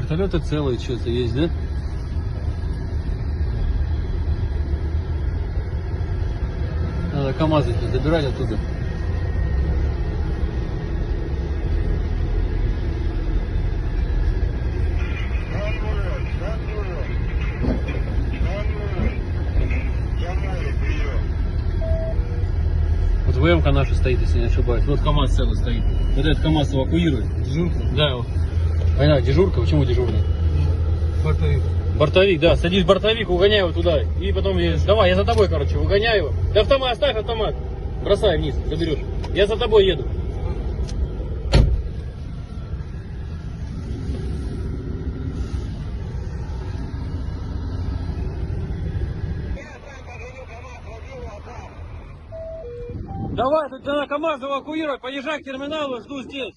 Вертолеты целые что-то есть, да? Надо КамАЗы забирать оттуда. Вот ВМ-ка наша стоит, если не ошибаюсь. Вот КамАЗ целый стоит. Вот этот КамАЗ эвакуирует. Дежурка? Да. Понятно, дежурка. Почему дежурный? Бортовик. Бортовик, да. Садись в бортовик, угоняй его туда. И потом, давай, я за тобой, короче, угоняю его. Да автомат, оставь автомат. Бросай вниз, заберешь. Я за тобой еду. Давай, тут надо КамАЗ эвакуировать, поезжай к терминалу, жду здесь.